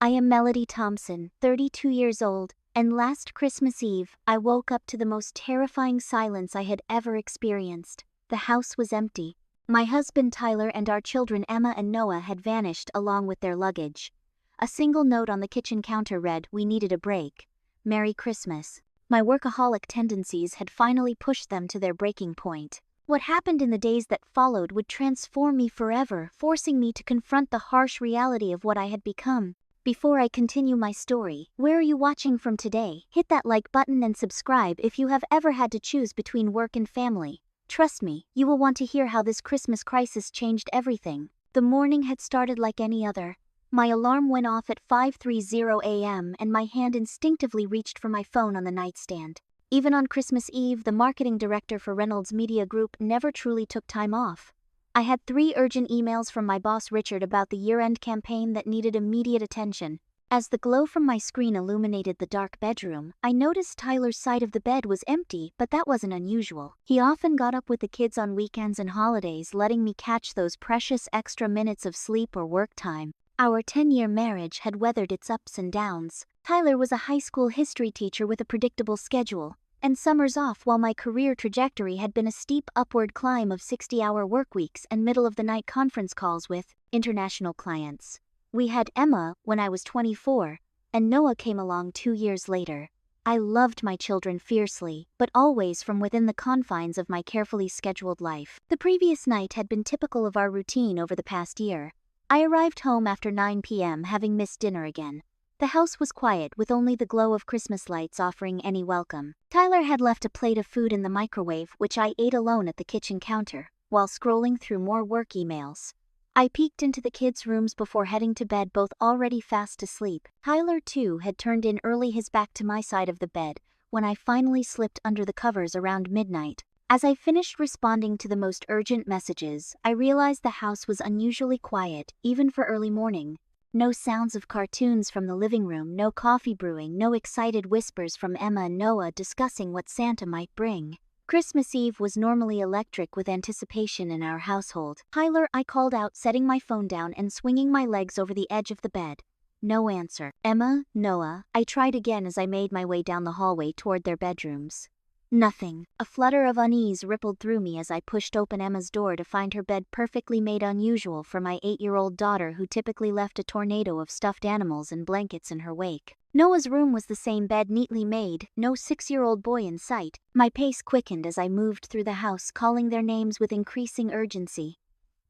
I am Melody Thompson, 32 years old, and last Christmas Eve, I woke up to the most terrifying silence I had ever experienced. The house was empty. My husband Tyler and our children Emma and Noah had vanished along with their luggage. A single note on the kitchen counter read, "We needed a break. Merry Christmas." My workaholic tendencies had finally pushed them to their breaking point. What happened in the days that followed would transform me forever, forcing me to confront the harsh reality of what I had become. Before I continue my story, where are you watching from today? Hit that like button and subscribe if you have ever had to choose between work and family. Trust me, you will want to hear how this Christmas crisis changed everything. The morning had started like any other. My alarm went off at 5:30 a.m. and my hand instinctively reached for my phone on the nightstand. Even on Christmas Eve, the marketing director for Reynolds Media Group never truly took time off. I had 3 urgent emails from my boss Richard about the year-end campaign that needed immediate attention. As the glow from my screen illuminated the dark bedroom, I noticed Tyler's side of the bed was empty, but that wasn't unusual. He often got up with the kids on weekends and holidays, letting me catch those precious extra minutes of sleep or work time. Our 10-year marriage had weathered its ups and downs. Tyler was a high school history teacher with a predictable schedule, and summers off, while my career trajectory had been a steep upward climb of 60-hour work weeks and middle-of-the-night conference calls with international clients. We had Emma when I was 24, and Noah came along 2 years later. I loved my children fiercely, but always from within the confines of my carefully scheduled life. The previous night had been typical of our routine over the past year. I arrived home after 9 p.m. having missed dinner again. The house was quiet, with only the glow of Christmas lights offering any welcome. Tyler had left a plate of food in the microwave, which I ate alone at the kitchen counter, while scrolling through more work emails. I peeked into the kids' rooms before heading to bed, both already fast asleep. Tyler, too, had turned in early, his back to my side of the bed, when I finally slipped under the covers around midnight. As I finished responding to the most urgent messages, I realized the house was unusually quiet, even for early morning. No sounds of cartoons from the living room, no coffee brewing, no excited whispers from Emma and Noah discussing what Santa might bring. Christmas Eve was normally electric with anticipation in our household. "Tyler," I called out, setting my phone down and swinging my legs over the edge of the bed. No answer. "Emma, Noah," I tried again as I made my way down the hallway toward their bedrooms. Nothing. A flutter of unease rippled through me as I pushed open Emma's door to find her bed perfectly made, unusual for my 8-year-old daughter who typically left a tornado of stuffed animals and blankets in her wake. Noah's room was the same bed, neatly made, no 6-year-old boy in sight. My pace quickened as I moved through the house, calling their names with increasing urgency.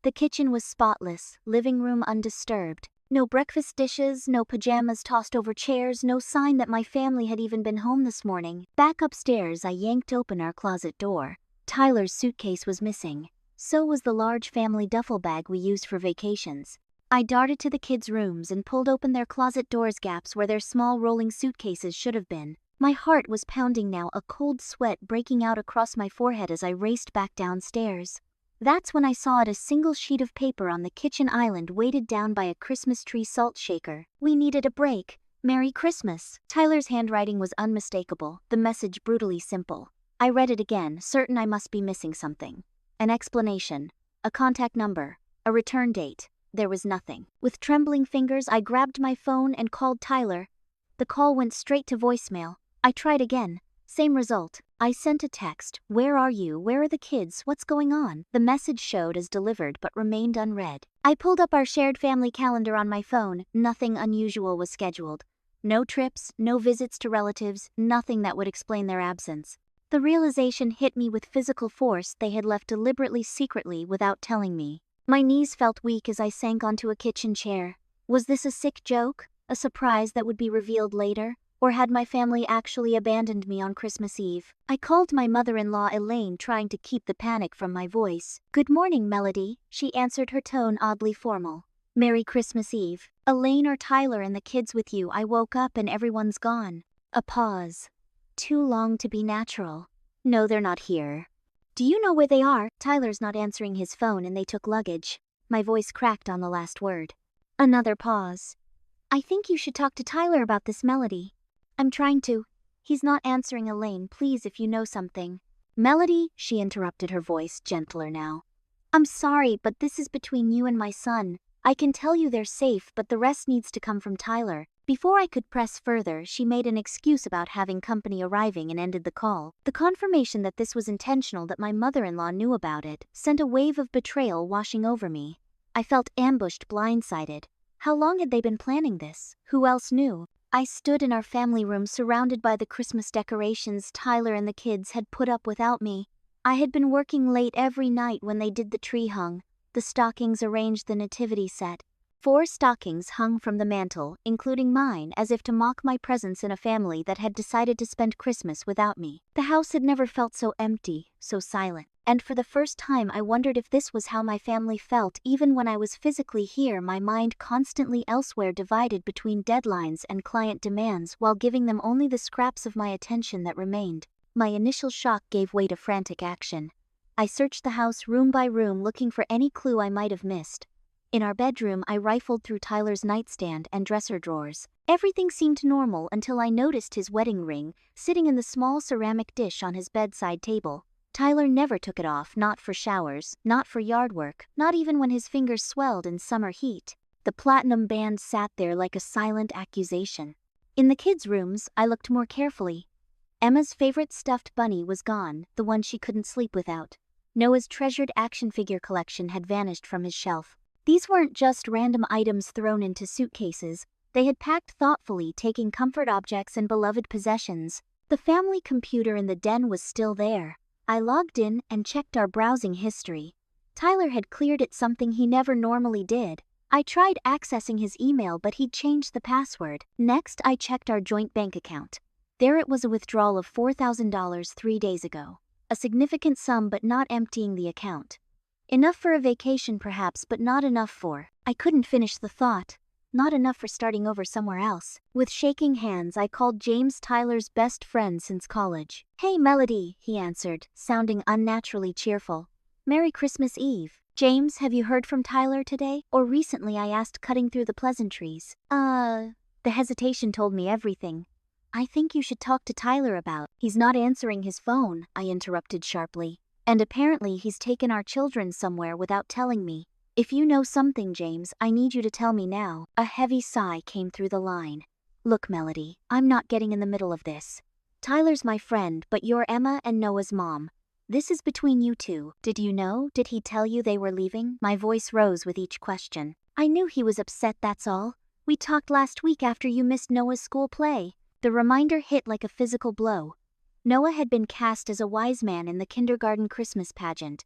The kitchen was spotless, living room undisturbed. No breakfast dishes, no pajamas tossed over chairs, no sign that my family had even been home this morning. Back upstairs, I yanked open our closet door. Tyler's suitcase was missing. So was the large family duffel bag we used for vacations. I darted to the kids' rooms and pulled open their closet doors, gaps where their small rolling suitcases should have been. My heart was pounding now, a cold sweat breaking out across my forehead as I raced back downstairs. That's when I saw a single sheet of paper on the kitchen island, weighted down by a Christmas tree salt shaker. "We needed a break. Merry Christmas." Tyler's handwriting was unmistakable, the message brutally simple. I read it again, certain I must be missing something. An explanation, a contact number, a return date. There was nothing. With trembling fingers, I grabbed my phone and called Tyler. The call went straight to voicemail. I tried again. Same result. I sent a text. "Where are you? Where are the kids? What's going on?" The message showed as delivered but remained unread. I pulled up our shared family calendar on my phone. Nothing unusual was scheduled. No trips, no visits to relatives, nothing that would explain their absence. The realization hit me with physical force. They had left deliberately, secretly, without telling me. My knees felt weak as I sank onto a kitchen chair. Was this a sick joke? A surprise that would be revealed later? Or had my family actually abandoned me on Christmas Eve? I called my mother-in-law Elaine, trying to keep the panic from my voice. "Good morning, Melody," she answered, her tone oddly formal. "Merry Christmas Eve. Elaine or Tyler and the kids with you? I woke up and everyone's gone." A pause. Too long to be natural. "No, they're not here." "Do you know where they are?" "Tyler's not answering his phone and they took luggage." My voice cracked on the last word. Another pause. "I think you should talk to Tyler about this, Melody." "I'm trying to. He's not answering. Elaine, please, if you know something." "Melody," she interrupted, her voice gentler now. "I'm sorry, but this is between you and my son. I can tell you they're safe, but the rest needs to come from Tyler. Before I could press further, she made an excuse about having company arriving and ended the call. The confirmation that this was intentional, that my mother-in-law knew about it, sent a wave of betrayal washing over me. I felt ambushed, blindsided. How long had they been planning this? Who else knew? I stood in our family room surrounded by the Christmas decorations Tyler and the kids had put up without me. I had been working late every night when they did the tree hung, the stockings arranged, the nativity set. 4 stockings hung from the mantel, including mine, as if to mock my presence in a family that had decided to spend Christmas without me. The house had never felt so empty, so silent. And for the first time I wondered if this was how my family felt even when I was physically here, my mind constantly elsewhere, divided between deadlines and client demands while giving them only the scraps of my attention that remained. My initial shock gave way to frantic action. I searched the house room by room, looking for any clue I might have missed. In our bedroom, I rifled through Tyler's nightstand and dresser drawers. Everything seemed normal until I noticed his wedding ring sitting in the small ceramic dish on his bedside table. Tyler never took it off, not for showers, not for yard work, not even when his fingers swelled in summer heat. The platinum band sat there like a silent accusation. In the kids' rooms, I looked more carefully. Emma's favorite stuffed bunny was gone, the one she couldn't sleep without. Noah's treasured action figure collection had vanished from his shelf. These weren't just random items thrown into suitcases. They had packed thoughtfully, taking comfort objects and beloved possessions. The family computer in the den was still there. I logged in and checked our browsing history. Tyler had cleared it, something he never normally did. I tried accessing his email, but he'd changed the password. Next, I checked our joint bank account. There it was, a withdrawal of $4,000 3 days ago. A significant sum, but not emptying the account. Enough for a vacation perhaps, but not enough for... I couldn't finish the thought. Not enough for starting over somewhere else. With shaking hands, I called James, Tyler's best friend since college. "Hey, Melody," he answered, sounding unnaturally cheerful. "Merry Christmas Eve. James, have you heard from Tyler today? Or recently?" I asked, cutting through the pleasantries. The hesitation told me everything. "I think you should talk to Tyler about..." "He's not answering his phone," I interrupted sharply. "And apparently he's taken our children somewhere without telling me. If you know something, James, I need you to tell me now." A heavy sigh came through the line. "Look, Melody, I'm not getting in the middle of this. Tyler's my friend, but you're Emma and Noah's mom. This is between you two. Did you know? Did he tell you they were leaving?" My voice rose with each question. "I knew he was upset, that's all. We talked last week after you missed Noah's school play." The reminder hit like a physical blow. Noah had been cast as a wise man in the kindergarten Christmas pageant.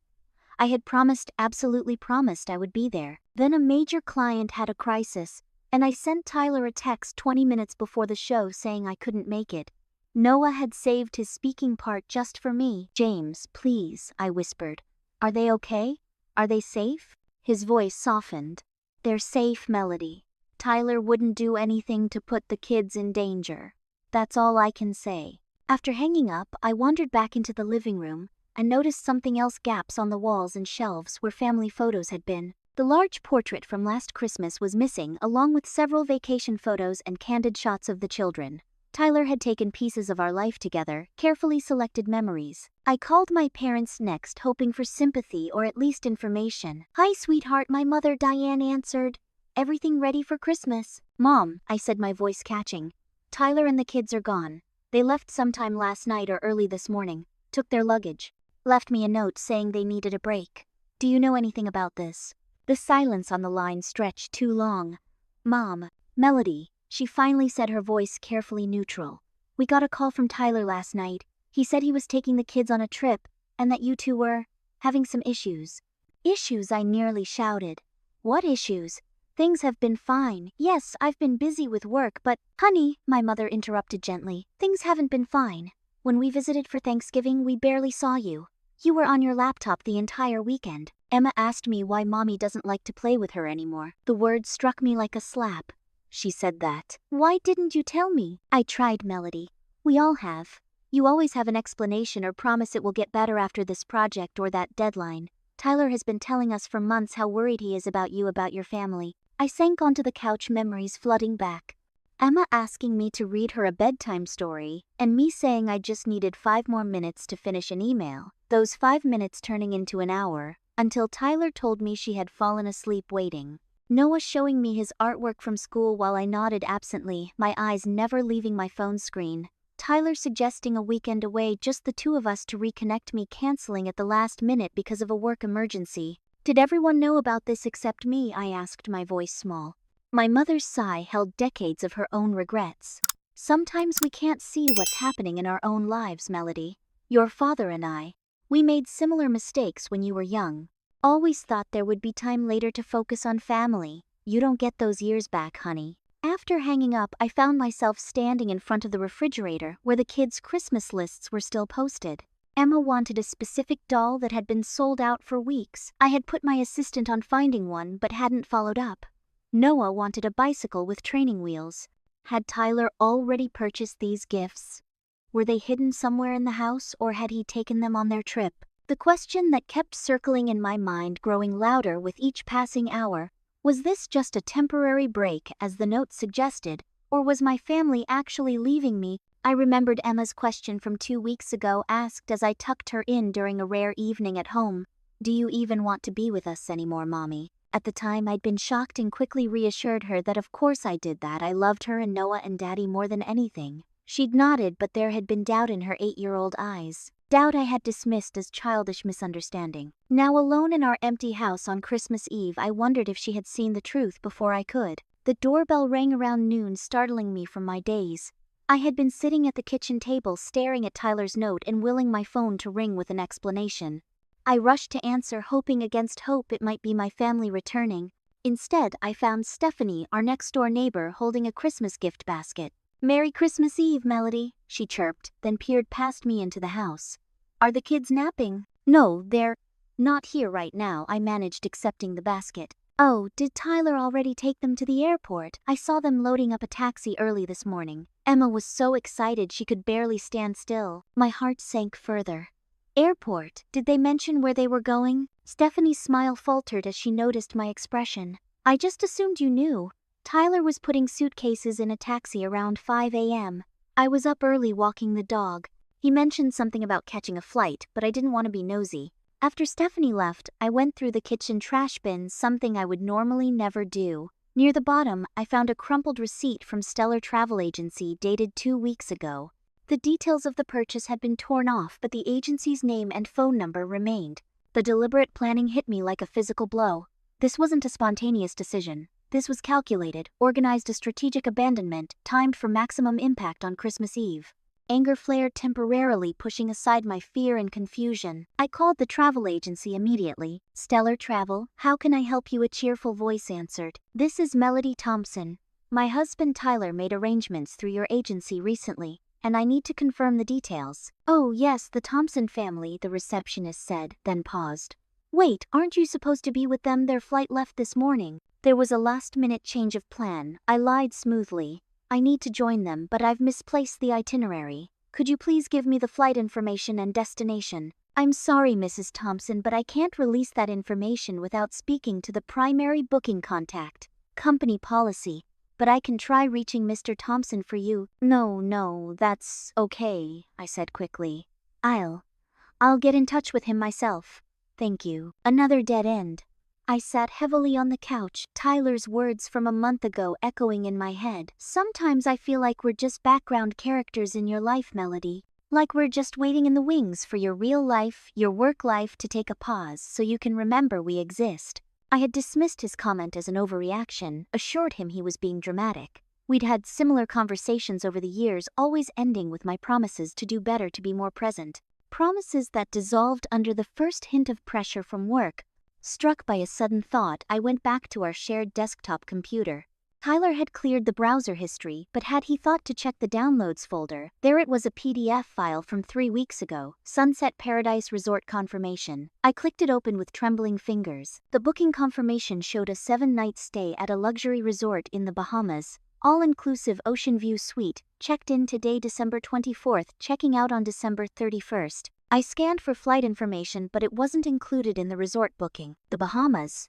I had promised, absolutely promised, I would be there. Then a major client had a crisis, and I sent Tyler a text 20 minutes before the show saying I couldn't make it. Noah had saved his speaking part just for me. "James, please," I whispered. "Are they okay? Are they safe?" His voice softened. "They're safe, Melody. Tyler wouldn't do anything to put the kids in danger. That's all I can say." After hanging up, I wandered back into the living room and noticed something else: gaps on the walls and shelves where family photos had been. The large portrait from last Christmas was missing, along with several vacation photos and candid shots of the children. Tyler had taken pieces of our life together, carefully selected memories. I called my parents next, hoping for sympathy or at least information. "Hi, sweetheart," my mother Diane answered. "Everything ready for Christmas?" "Mom," I said, my voice catching. "Tyler and the kids are gone. They left sometime last night or early this morning, took their luggage, left me a note saying they needed a break. Do you know anything about this?" The silence on the line stretched too long. "Mom, Melody," she finally said, her voice carefully neutral. "We got a call from Tyler last night. He said he was taking the kids on a trip, and that you two were having some issues." "Issues?" I nearly shouted. "What issues? Things have been fine. Yes, I've been busy with work, but..." "Honey," my mother interrupted gently, "things haven't been fine. When we visited for Thanksgiving, we barely saw you. You were on your laptop the entire weekend. Emma asked me why Mommy doesn't like to play with her anymore." The word struck me like a slap. She said that. "Why didn't you tell me?" "I tried, Melody. We all have. You always have an explanation or promise it will get better after this project or that deadline. Tyler has been telling us for months how worried he is about you, about your family." I sank onto the couch, memories flooding back. Emma asking me to read her a bedtime story, and me saying I just needed 5 more minutes to finish an email. Those 5 minutes turning into an hour, until Tyler told me she had fallen asleep waiting. Noah showing me his artwork from school while I nodded absently, my eyes never leaving my phone screen. Tyler suggesting a weekend away, just the two of us to reconnect, me canceling at the last minute because of a work emergency. Did everyone know about this except me? I asked, my voice small. My mother's sigh held decades of her own regrets. Sometimes we can't see what's happening in our own lives, Melody. Your father and I, we made similar mistakes when you were young. Always thought there would be time later to focus on family. You don't get those years back, honey. After hanging up, I found myself standing in front of the refrigerator where the kids' Christmas lists were still posted. Emma wanted a specific doll that had been sold out for weeks. I had put my assistant on finding one but hadn't followed up. Noah wanted a bicycle with training wheels. Had Tyler already purchased these gifts? Were they hidden somewhere in the house, or had he taken them on their trip? The question that kept circling in my mind, growing louder with each passing hour, was this just a temporary break, as the note suggested, or was my family actually leaving me? I remembered Emma's question from 2 weeks ago, asked as I tucked her in during a rare evening at home. Do you even want to be with us anymore, Mommy? At the time, I'd been shocked and quickly reassured her that of course I did, that I loved her and Noah and Daddy more than anything. She'd nodded, but there had been doubt in her 8-year-old eyes. Doubt I had dismissed as childish misunderstanding. Now alone in our empty house on Christmas Eve, I wondered if she had seen the truth before I could. The doorbell rang around noon, startling me from my daze. I had been sitting at the kitchen table staring at Tyler's note and willing my phone to ring with an explanation. I rushed to answer, hoping against hope it might be my family returning. Instead, I found Stephanie, our next-door neighbor, holding a Christmas gift basket. "Merry Christmas Eve, Melody," she chirped, then peered past me into the house. "Are the kids napping?" "No, they're not here right now," I managed, accepting the basket. "Oh, did Tyler already take them to the airport? I saw them loading up a taxi early this morning." Emma was so excited she could barely stand still. My heart sank further. "Airport? Did they mention where they were going?" Stephanie's smile faltered as she noticed my expression. "I just assumed you knew. Tyler was putting suitcases in a taxi around 5 a.m. I was up early walking the dog. He mentioned something about catching a flight, but I didn't want to be nosy. After Stephanie left, I went through the kitchen trash bins, something I would normally never do. Near the bottom, I found a crumpled receipt from Stellar Travel Agency dated 2 weeks ago. The details of the purchase had been torn off, but the agency's name and phone number remained. The deliberate planning hit me like a physical blow. This wasn't a spontaneous decision. This was calculated, organized, a strategic abandonment, timed for maximum impact on Christmas Eve. Anger flared temporarily, pushing aside my fear and confusion. I called the travel agency immediately. "Stellar Travel, how can I help you?" a cheerful voice answered. "This is Melody Thompson. My husband Tyler made arrangements through your agency recently, and I need to confirm the details." "Oh yes, the Thompson family," the receptionist said, then paused. "Wait, aren't you supposed to be with them? Their flight left this morning." There was a last-minute change of plan. I lied smoothly. "I need to join them, but I've misplaced the itinerary. Could you please give me the flight information and destination?" "I'm sorry, Mrs. Thompson, but I can't release that information without speaking to the primary booking contact. Company policy. But I can try reaching Mr. Thompson for you." No, that's okay," I said quickly. I'll get in touch with him myself. Thank you." Another dead end. I sat heavily on the couch, Tyler's words from a month ago echoing in my head. "Sometimes I feel like we're just background characters in your life, Melody. Like we're just waiting in the wings for your real life, your work life to take a pause so you can remember we exist." I had dismissed his comment as an overreaction, assured him he was being dramatic. We'd had similar conversations over the years, always ending with my promises to do better, to be more present. Promises that dissolved under the first hint of pressure from work. Struck by a sudden thought, I went back to our shared desktop computer. Tyler had cleared the browser history, but had he thought to check the downloads folder? There it was, a PDF file from 3 weeks ago, Sunset Paradise Resort confirmation. I clicked it open with trembling fingers. The booking confirmation showed a 7-night stay at a luxury resort in the Bahamas. All-inclusive ocean view suite, checked in today December 24th, checking out on December 31st. I scanned for flight information, but it wasn't included in the resort booking. The Bahamas?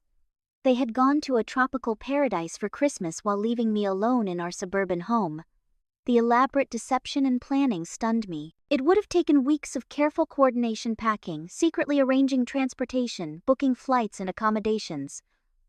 They had gone to a tropical paradise for Christmas while leaving me alone in our suburban home. The elaborate deception and planning stunned me. It would have taken weeks of careful coordination, packing, secretly arranging transportation, booking flights and accommodations.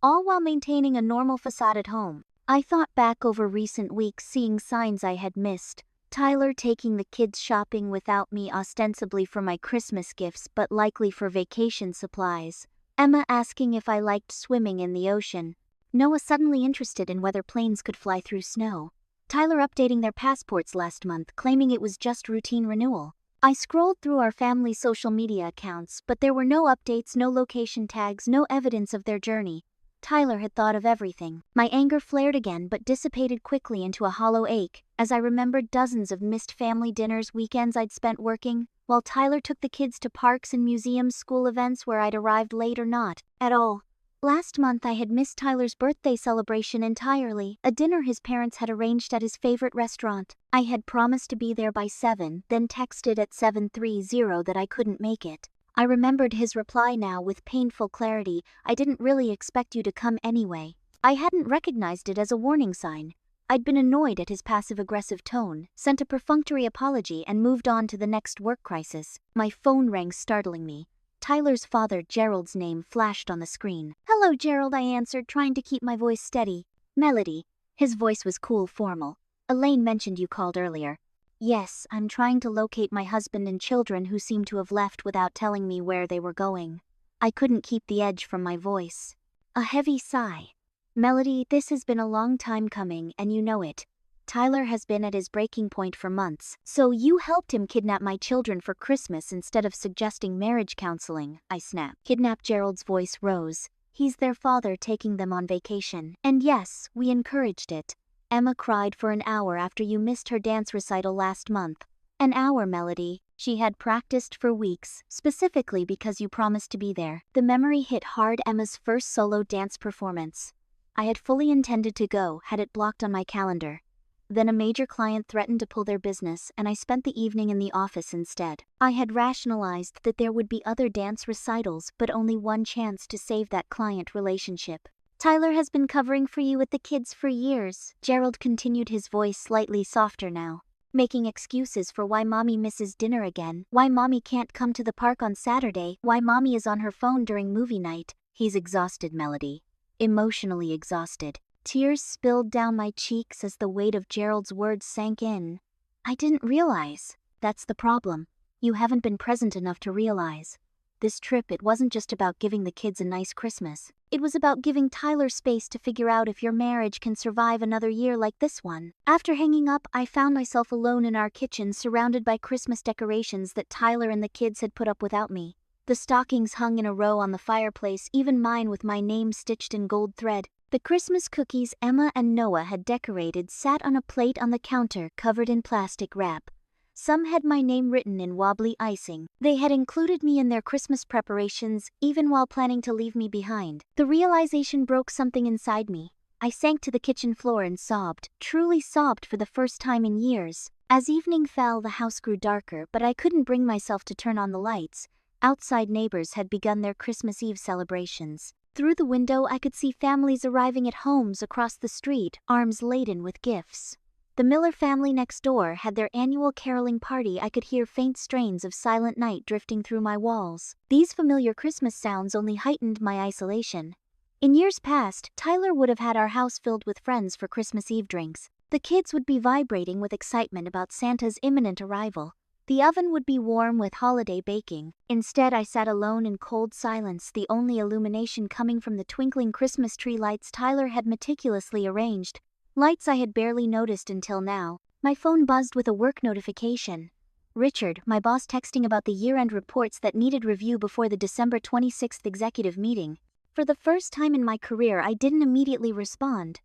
all while maintaining a normal facade at home. I thought back over recent weeks, seeing signs I had missed. Tyler taking the kids shopping without me, ostensibly for my Christmas gifts but likely for vacation supplies. Emma asking if I liked swimming in the ocean. Noah suddenly interested in whether planes could fly through snow. Tyler updating their passports last month, claiming it was just routine renewal. I scrolled through our family's social media accounts, but there were no updates, no location tags, no evidence of their journey. Tyler had thought of everything. My anger flared again but dissipated quickly into a hollow ache as I remembered dozens of missed family dinners, weekends I'd spent working, while Tyler took the kids to parks and museums, school events where I'd arrived late or not at all. Last month I had missed Tyler's birthday celebration entirely, a dinner his parents had arranged at his favorite restaurant. I had promised to be there by 7, then texted at 7:30 that I couldn't make it. I remembered his reply now with painful clarity. I didn't really expect you to come anyway. I hadn't recognized it as a warning sign. I'd been annoyed at his passive-aggressive tone, sent a perfunctory apology and moved on to the next work crisis. My phone rang, startling me. Tyler's father, Gerald's name, flashed on the screen. "Hello, Gerald," I answered, trying to keep my voice steady. "Melody." His voice was cool, formal. "Elaine mentioned you called earlier." "Yes, I'm trying to locate my husband and children who seem to have left without telling me where they were going." I couldn't keep the edge from my voice. A heavy sigh. "Melody, this has been a long time coming, and you know it. Tyler has been at his breaking point for months. So you helped him kidnap my children for Christmas instead of suggesting marriage counseling," I snapped. "Kidnap?" Gerald's voice rose. "He's their father taking them on vacation. And yes, we encouraged it. Emma cried for an hour after you missed her dance recital last month." "An hour, Melody. She had practiced for weeks, specifically because you promised to be there." The memory hit hard. Emma's first solo dance performance. I had fully intended to go, had it blocked on my calendar. Then a major client threatened to pull their business, and I spent the evening in the office instead. I had rationalized that there would be other dance recitals, but only one chance to save that client relationship. "Tyler has been covering for you with the kids for years," Gerald continued, his voice slightly softer now. "Making excuses for why mommy misses dinner again, why mommy can't come to the park on Saturday, why mommy is on her phone during movie night." He's exhausted, Melody. Emotionally exhausted. Tears spilled down my cheeks as the weight of Gerald's words sank in. "I didn't realize." "That's the problem. You haven't been present enough to realize. This trip, it wasn't just about giving the kids a nice Christmas. It was about giving Tyler space to figure out if your marriage can survive another year like this one." After hanging up, I found myself alone in our kitchen, surrounded by Christmas decorations that Tyler and the kids had put up without me. The stockings hung in a row on the fireplace, even mine with my name stitched in gold thread. The Christmas cookies Emma and Noah had decorated sat on a plate on the counter, covered in plastic wrap. Some had my name written in wobbly icing. They had included me in their Christmas preparations, even while planning to leave me behind. The realization broke something inside me. I sank to the kitchen floor and sobbed, truly sobbed for the first time in years. As evening fell, the house grew darker, but I couldn't bring myself to turn on the lights. Outside, neighbors had begun their Christmas Eve celebrations. Through the window, I could see families arriving at homes across the street, arms laden with gifts. The Miller family next door had their annual caroling party. I could hear faint strains of Silent Night drifting through my walls. These familiar Christmas sounds only heightened my isolation. In years past, Tyler would have had our house filled with friends for Christmas Eve drinks. The kids would be vibrating with excitement about Santa's imminent arrival. The oven would be warm with holiday baking. Instead, I sat alone in cold silence, the only illumination coming from the twinkling Christmas tree lights Tyler had meticulously arranged. Lights I had barely noticed until now. My phone buzzed with a work notification. Richard, my boss, texting about the year-end reports that needed review before the December 26th executive meeting. For the first time in my career, I didn't immediately respond.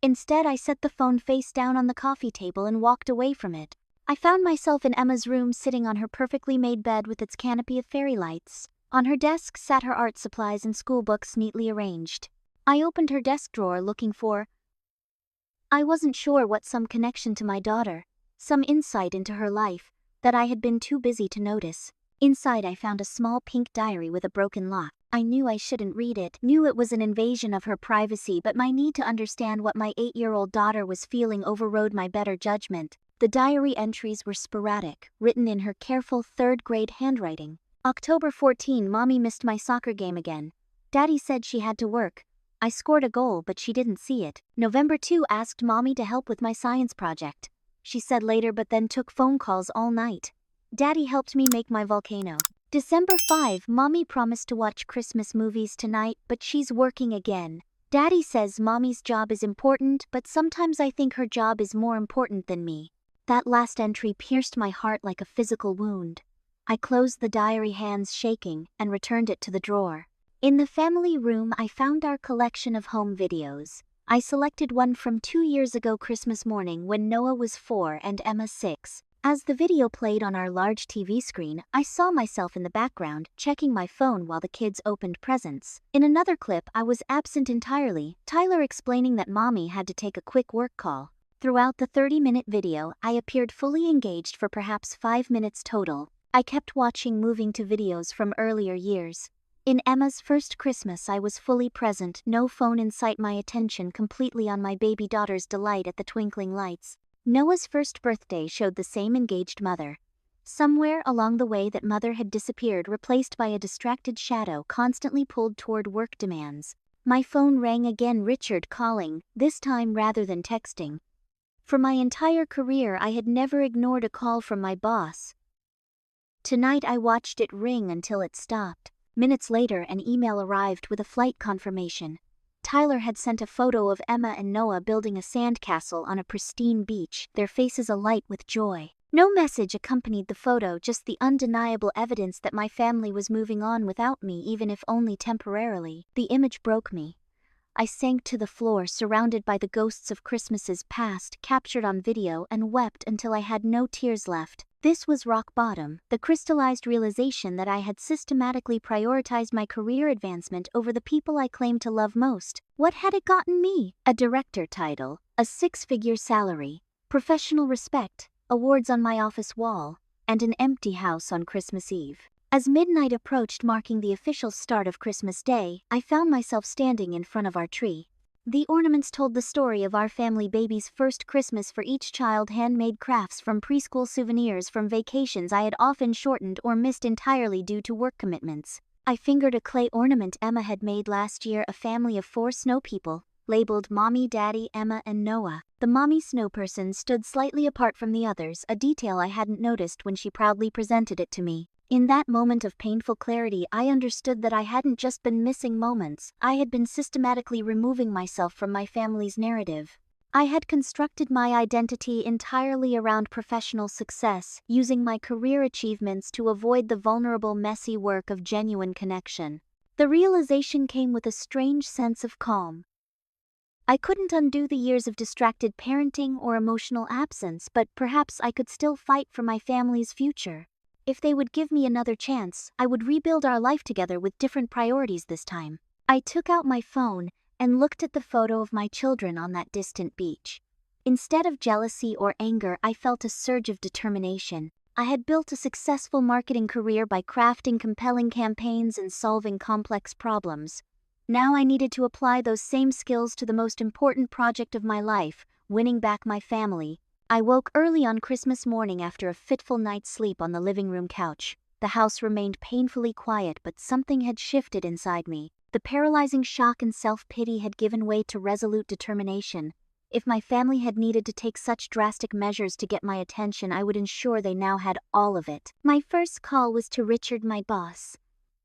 Instead, I set the phone face down on the coffee table and walked away from it. I found myself in Emma's room, sitting on her perfectly made bed with its canopy of fairy lights. On her desk sat her art supplies and school books neatly arranged. I opened her desk drawer looking for... I wasn't sure what, some connection to my daughter, some insight into her life, that I had been too busy to notice. Inside, I found a small pink diary with a broken lock. I knew I shouldn't read it, knew it was an invasion of her privacy, but my need to understand what my 8-year-old daughter was feeling overrode my better judgment. The diary entries were sporadic, written in her careful third-grade handwriting. October 14, Mommy missed my soccer game again. Daddy said she had to work. I scored a goal, but she didn't see it. November 2 asked mommy to help with my science project. She said later, but then took phone calls all night. Daddy helped me make my volcano. December 5, mommy promised to watch Christmas movies tonight, but she's working again. Daddy says mommy's job is important, but sometimes I think her job is more important than me. That last entry pierced my heart like a physical wound. I closed the diary, hands shaking, and returned it to the drawer. In the family room, I found our collection of home videos. I selected one from 2 years ago Christmas morning when Noah was 4 and Emma 6. As the video played on our large TV screen, I saw myself in the background, checking my phone while the kids opened presents. In another clip, I was absent entirely, Tyler explaining that mommy had to take a quick work call. Throughout the 30-minute video, I appeared fully engaged for perhaps 5 minutes total. I kept watching, moving to videos from earlier years. In Emma's first Christmas, I was fully present, no phone in sight, my attention completely on my baby daughter's delight at the twinkling lights. Noah's first birthday showed the same engaged mother. Somewhere along the way, that mother had disappeared, replaced by a distracted shadow constantly pulled toward work demands. My phone rang again, Richard calling, this time rather than texting. For my entire career, I had never ignored a call from my boss. Tonight I watched it ring until it stopped. Minutes later, an email arrived with a flight confirmation. Tyler had sent a photo of Emma and Noah building a sandcastle on a pristine beach, their faces alight with joy. No message accompanied the photo, just the undeniable evidence that my family was moving on without me, even if only temporarily. The image broke me. I sank to the floor, surrounded by the ghosts of Christmases past, captured on video, and wept until I had no tears left. This was rock bottom, the crystallized realization that I had systematically prioritized my career advancement over the people I claimed to love most. What had it gotten me? A director title, a 6-figure salary, professional respect, awards on my office wall, and an empty house on Christmas Eve. As midnight approached, marking the official start of Christmas Day, I found myself standing in front of our tree. The ornaments told the story of our family baby's first Christmas, for each child handmade crafts from preschool, souvenirs from vacations I had often shortened or missed entirely due to work commitments. I fingered a clay ornament Emma had made last year, a family of 4 snow people, labeled Mommy, Daddy, Emma, and Noah. The mommy snow person stood slightly apart from the others, a detail I hadn't noticed when she proudly presented it to me. In that moment of painful clarity, I understood that I hadn't just been missing moments, I had been systematically removing myself from my family's narrative. I had constructed my identity entirely around professional success, using my career achievements to avoid the vulnerable, messy work of genuine connection. The realization came with a strange sense of calm. I couldn't undo the years of distracted parenting or emotional absence, but perhaps I could still fight for my family's future. If they would give me another chance, I would rebuild our life together with different priorities this time. I took out my phone and looked at the photo of my children on that distant beach. Instead of jealousy or anger, I felt a surge of determination. I had built a successful marketing career by crafting compelling campaigns and solving complex problems. Now I needed to apply those same skills to the most important project of my life, winning back my family. I woke early on Christmas morning after a fitful night's sleep on the living room couch. The house remained painfully quiet, but something had shifted inside me. The paralyzing shock and self-pity had given way to resolute determination. If my family had needed to take such drastic measures to get my attention, I would ensure they now had all of it. My first call was to Richard, my boss.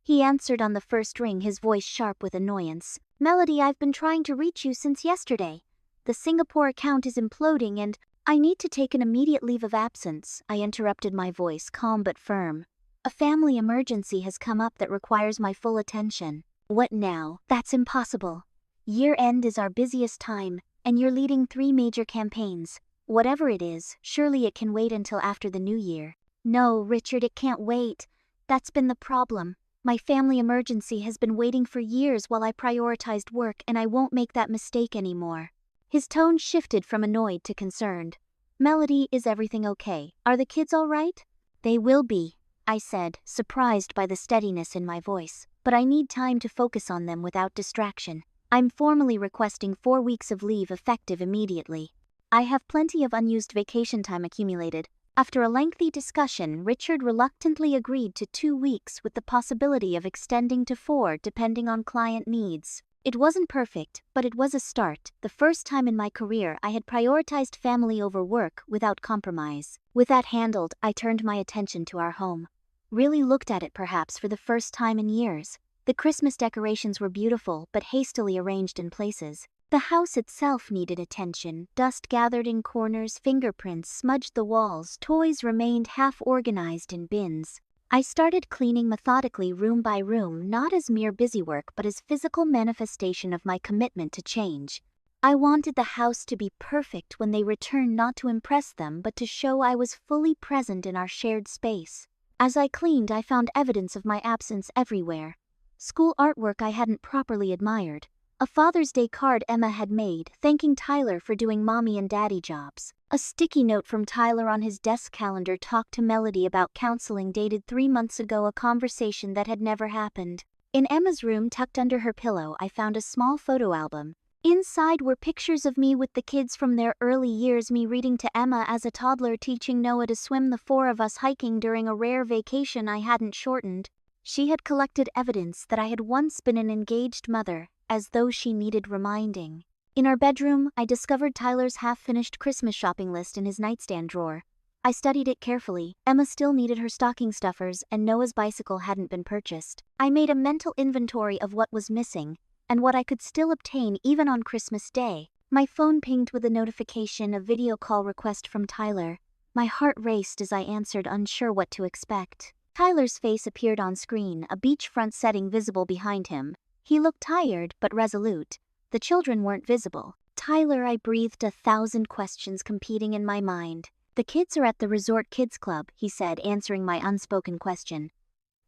He answered on the first ring, his voice sharp with annoyance. "Melody, I've been trying to reach you since yesterday. The Singapore account is imploding and I need to take an immediate leave of absence," I interrupted, my voice calm but firm. "A family emergency has come up that requires my full attention." "What now?" "That's impossible. Year-end is our busiest time, and you're leading 3 major campaigns. Whatever it is, surely it can wait until after the new year." "No, Richard, it can't wait. That's been the problem. My family emergency has been waiting for years while I prioritized work, and I won't make that mistake anymore." His tone shifted from annoyed to concerned. "Melody, is everything okay? Are the kids all right?" "They will be," I said, surprised by the steadiness in my voice. "But I need time to focus on them without distraction. I'm formally requesting 4 weeks of leave effective immediately. I have plenty of unused vacation time accumulated." After a lengthy discussion, Richard reluctantly agreed to 2 weeks with the possibility of extending to 4 depending on client needs. It wasn't perfect, but it was a start, the first time in my career I had prioritized family over work without compromise. With that handled, I turned my attention to our home. Really looked at it perhaps for the first time in years. The Christmas decorations were beautiful but hastily arranged in places. The house itself needed attention. Dust gathered in corners, fingerprints smudged the walls, toys remained half-organized in bins. I started cleaning methodically room by room, not as mere busywork but as physical manifestation of my commitment to change. I wanted the house to be perfect when they returned, not to impress them but to show I was fully present in our shared space. As I cleaned, I found evidence of my absence everywhere. School artwork I hadn't properly admired. A Father's Day card Emma had made, thanking Tyler for doing mommy and daddy jobs. A sticky note from Tyler on his desk calendar talked to Melody about counseling dated 3 months ago, a conversation that had never happened. In Emma's room, tucked under her pillow, I found a small photo album. Inside were pictures of me with the kids from their early years, me reading to Emma as a toddler, teaching Noah to swim, the 4 of us hiking during a rare vacation I hadn't shortened. She had collected evidence that I had once been an engaged mother, as though she needed reminding. In our bedroom, I discovered Tyler's half-finished Christmas shopping list in his nightstand drawer. I studied it carefully. Emma still needed her stocking stuffers, and Noah's bicycle hadn't been purchased. I made a mental inventory of what was missing, and what I could still obtain even on Christmas Day. My phone pinged with a notification, a video call request from Tyler. My heart raced as I answered, unsure what to expect. Tyler's face appeared on screen, a beachfront setting visible behind him. He looked tired, but resolute. The children weren't visible. Tyler, I breathed, 1,000 questions competing in my mind. The kids are at the Resort Kids Club, he said, answering my unspoken question.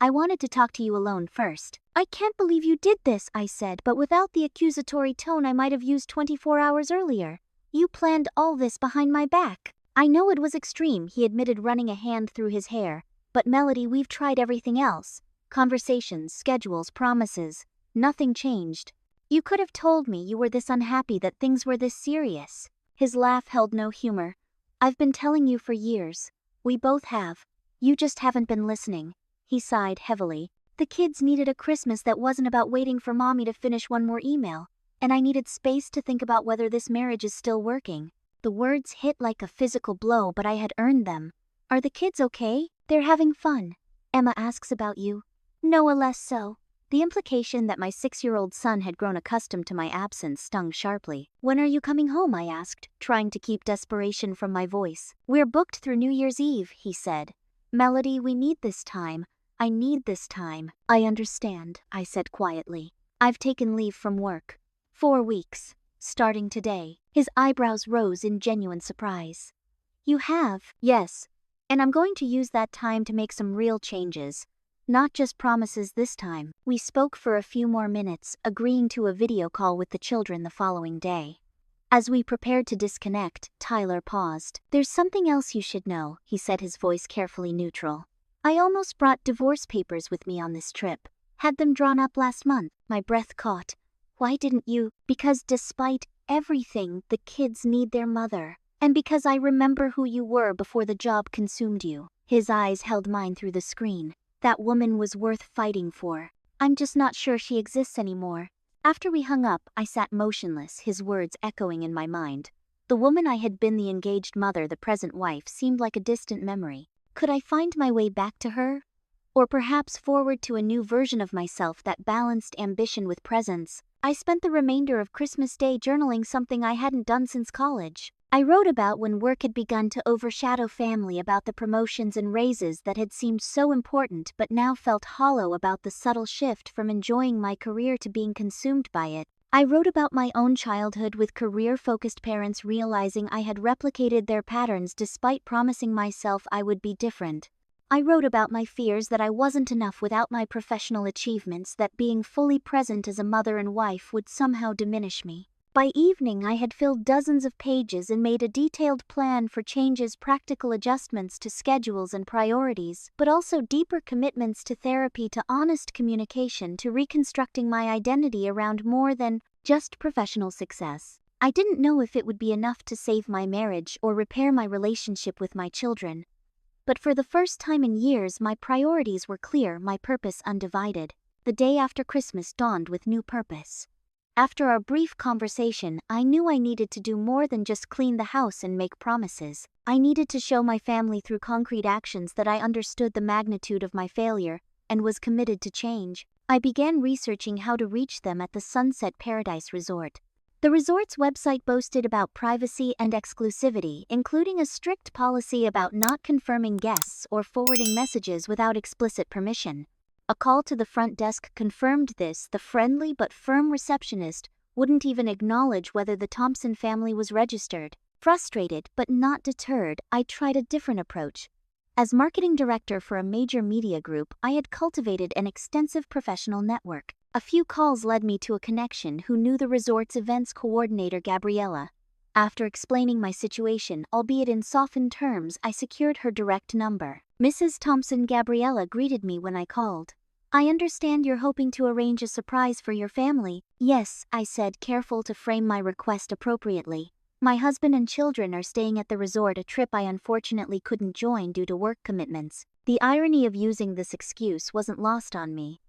I wanted to talk to you alone first. I can't believe you did this, I said, but without the accusatory tone I might have used 24 hours earlier. You planned all this behind my back. I know it was extreme, he admitted, running a hand through his hair. But Melody, we've tried everything else. Conversations, schedules, promises. Nothing changed. You could have told me you were this unhappy, that things were this serious. His laugh held no humor. I've been telling you for years. We both have. You just haven't been listening. He sighed heavily. The kids needed a Christmas that wasn't about waiting for mommy to finish one more email. And I needed space to think about whether this marriage is still working. The words hit like a physical blow, but I had earned them. Are the kids okay? They're having fun. Emma asks about you. Noah less so. The implication that my 6-year-old son had grown accustomed to my absence stung sharply. When are you coming home? I asked, trying to keep desperation from my voice. We're booked through New Year's Eve, he said. Melody, we need this time. I need this time. I understand, I said quietly. I've taken leave from work. 4 weeks. Starting today. His eyebrows rose in genuine surprise. You have? Yes. And I'm going to use that time to make some real changes. Not just promises this time. We spoke for a few more minutes, agreeing to a video call with the children the following day. As we prepared to disconnect, Tyler paused. There's something else you should know, he said, his voice carefully neutral. I almost brought divorce papers with me on this trip. Had them drawn up last month. My breath caught. Why didn't you? Because despite everything, the kids need their mother. And because I remember who you were before the job consumed you. His eyes held mine through the screen. That woman was worth fighting for. I'm just not sure she exists anymore. After we hung up, I sat motionless, his words echoing in my mind. The woman I had been, the engaged mother, the present wife, seemed like a distant memory. Could I find my way back to her? Or perhaps forward to a new version of myself that balanced ambition with presence? I spent the remainder of Christmas Day journaling, something I hadn't done since college. I wrote about when work had begun to overshadow family, about the promotions and raises that had seemed so important but now felt hollow, about the subtle shift from enjoying my career to being consumed by it. I wrote about my own childhood, with career-focused parents, realizing I had replicated their patterns despite promising myself I would be different. I wrote about my fears that I wasn't enough without my professional achievements, that being fully present as a mother and wife would somehow diminish me. By evening, I had filled dozens of pages and made a detailed plan for changes, practical adjustments to schedules and priorities, but also deeper commitments to therapy, to honest communication, to reconstructing my identity around more than just professional success. I didn't know if it would be enough to save my marriage or repair my relationship with my children. But for the first time in years, my priorities were clear, my purpose undivided. The day after Christmas dawned with new purpose. After our brief conversation, I knew I needed to do more than just clean the house and make promises. I needed to show my family through concrete actions that I understood the magnitude of my failure and was committed to change. I began researching how to reach them at the Sunset Paradise Resort. The resort's website boasted about privacy and exclusivity, including a strict policy about not confirming guests or forwarding messages without explicit permission. A call to the front desk confirmed this. The friendly but firm receptionist wouldn't even acknowledge whether the Thompson family was registered. Frustrated but not deterred, I tried a different approach. As marketing director for a major media group, I had cultivated an extensive professional network. A few calls led me to a connection who knew the resort's events coordinator, Gabriella. After explaining my situation, albeit in softened terms, I secured her direct number. Mrs. Thompson. Gabriella greeted me when I called. "I understand you're hoping to arrange a surprise for your family." "Yes," I said, careful to frame my request appropriately. "My husband and children are staying at the resort, a trip I unfortunately couldn't join due to work commitments." The irony of using this excuse wasn't lost on me.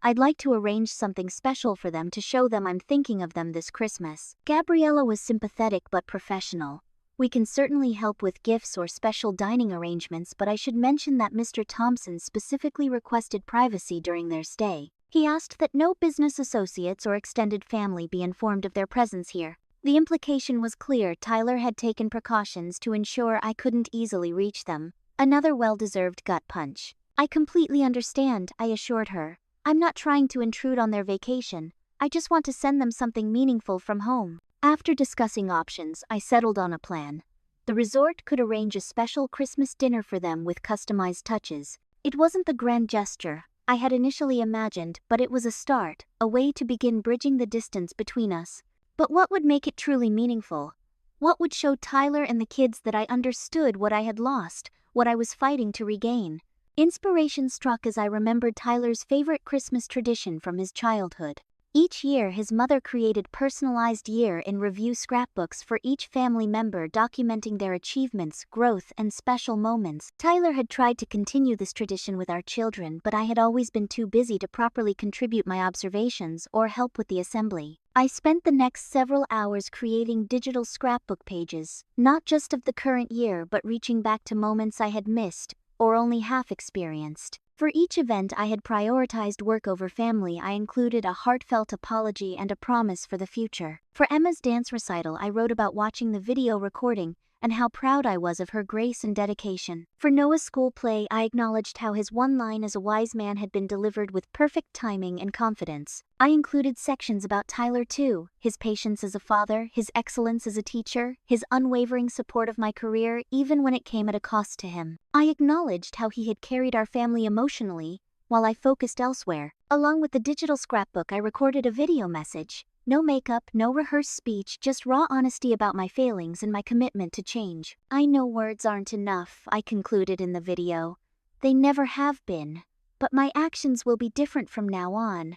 "I'd like to arrange something special for them to show them I'm thinking of them this Christmas." Gabriella was sympathetic but professional. "We can certainly help with gifts or special dining arrangements, but I should mention that Mr. Thompson specifically requested privacy during their stay. He asked that no business associates or extended family be informed of their presence here." The implication was clear. Tyler had taken precautions to ensure I couldn't easily reach them. Another well-deserved gut punch. "I completely understand," I assured her. "I'm not trying to intrude on their vacation. I just want to send them something meaningful from home." After discussing options, I settled on a plan. The resort could arrange a special Christmas dinner for them with customized touches. It wasn't the grand gesture I had initially imagined, but it was a start, a way to begin bridging the distance between us. But what would make it truly meaningful? What would show Tyler and the kids that I understood what I had lost, what I was fighting to regain? Inspiration struck as I remembered Tyler's favorite Christmas tradition from his childhood. Each year, his mother created personalized year-in-review scrapbooks for each family member, documenting their achievements, growth, and special moments. Tyler had tried to continue this tradition with our children, but I had always been too busy to properly contribute my observations or help with the assembly. I spent the next several hours creating digital scrapbook pages, not just of the current year but reaching back to moments I had missed or only half experienced. For each event I had prioritized work over family. I included a heartfelt apology and a promise for the future. For Emma's dance recital, I wrote about watching the video recording and how proud I was of her grace and dedication. For Noah's school play, I acknowledged how his one line as a wise man had been delivered with perfect timing and confidence. I included sections about Tyler too, his patience as a father, his excellence as a teacher, his unwavering support of my career even when it came at a cost to him. I acknowledged how he had carried our family emotionally while I focused elsewhere. Along with the digital scrapbook, I recorded a video message. No makeup, no rehearsed speech, just raw honesty about my failings and my commitment to change. "I know words aren't enough," I concluded in the video. "They never have been. But my actions will be different from now on.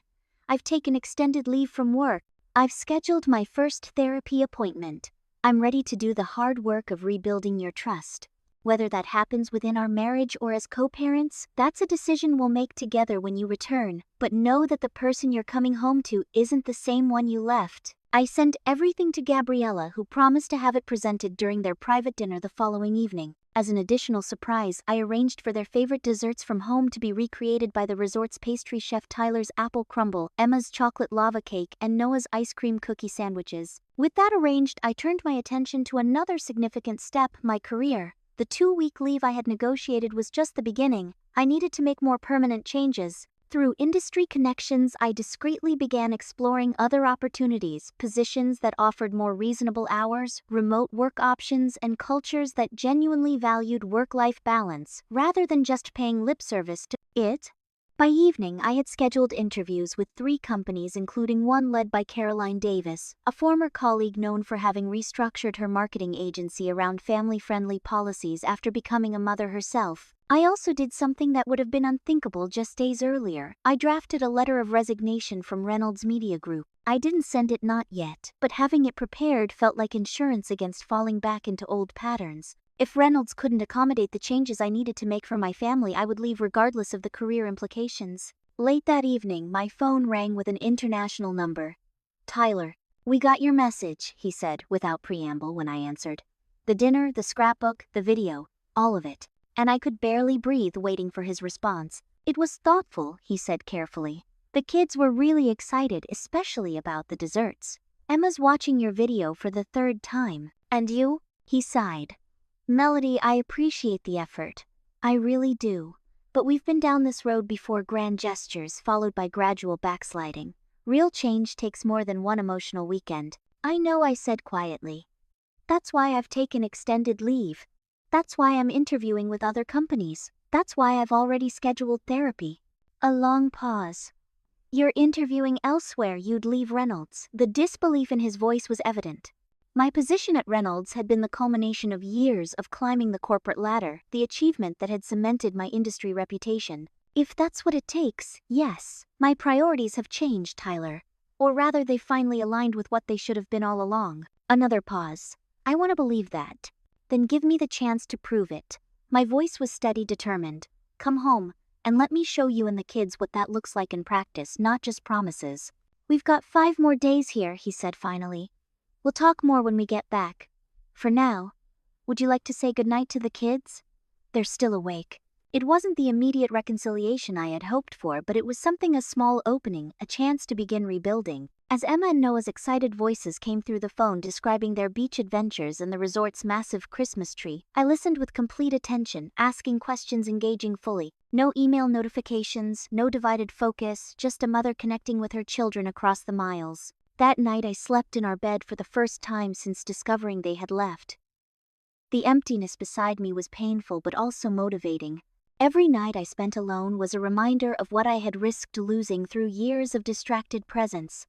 I've taken extended leave from work. I've scheduled my first therapy appointment. I'm ready to do the hard work of rebuilding your trust. Whether that happens within our marriage or as co-parents, that's a decision we'll make together when you return. But know that the person you're coming home to isn't the same one you left." I sent everything to Gabriella, who promised to have it presented during their private dinner the following evening. As an additional surprise, I arranged for their favorite desserts from home to be recreated by the resort's pastry chef. Tyler's apple crumble, Emma's chocolate lava cake, and Noah's ice cream cookie sandwiches. With that arranged, I turned my attention to another significant step: my career. The 2-week leave I had negotiated was just the beginning. I needed to make more permanent changes. Through industry connections, I discreetly began exploring other opportunities, positions that offered more reasonable hours, remote work options, and cultures that genuinely valued work-life balance, rather than just paying lip service to it. By evening, I had scheduled interviews with 3 companies, including one led by Caroline Davis, a former colleague known for having restructured her marketing agency around family-friendly policies after becoming a mother herself. I also did something that would have been unthinkable just days earlier. I drafted a letter of resignation from Reynolds Media Group. I didn't send it not yet, but having it prepared felt like insurance against falling back into old patterns. If Reynolds couldn't accommodate the changes I needed to make for my family, I would leave regardless of the career implications. Late that evening, my phone rang with an international number. Tyler, we got your message, he said without preamble when I answered. The dinner, the scrapbook, the video, all of it. And I could barely breathe waiting for his response. It was thoughtful, he said carefully. The kids were really excited, especially about the desserts. Emma's watching your video for the 3rd time. And you? He sighed. Melody, I appreciate the effort. I really do. But we've been down this road before, grand gestures followed by gradual backsliding. Real change takes more than one emotional weekend. I know, I said quietly. That's why I've taken extended leave. That's why I'm interviewing with other companies. That's why I've already scheduled therapy. A long pause. You're interviewing elsewhere, you'd leave Reynolds. The disbelief in his voice was evident. My position at Reynolds had been the culmination of years of climbing the corporate ladder, the achievement that had cemented my industry reputation. If that's what it takes, yes. My priorities have changed, Tyler. Or rather, they finally aligned with what they should have been all along. Another pause. I want to believe that. Then give me the chance to prove it. My voice was steady, determined. Come home, and let me show you and the kids what that looks like in practice, not just promises. We've got 5 more days here, he said finally. We'll talk more when we get back. For now, would you like to say goodnight to the kids? They're still awake. It wasn't the immediate reconciliation I had hoped for, but it was something, a small opening, a chance to begin rebuilding. As Emma and Noah's excited voices came through the phone describing their beach adventures and the resort's massive Christmas tree, I listened with complete attention, asking questions, engaging fully. No email notifications, no divided focus, just a mother connecting with her children across the miles. That night I slept in our bed for the first time since discovering they had left. The emptiness beside me was painful but also motivating. Every night I spent alone was a reminder of what I had risked losing through years of distracted presence.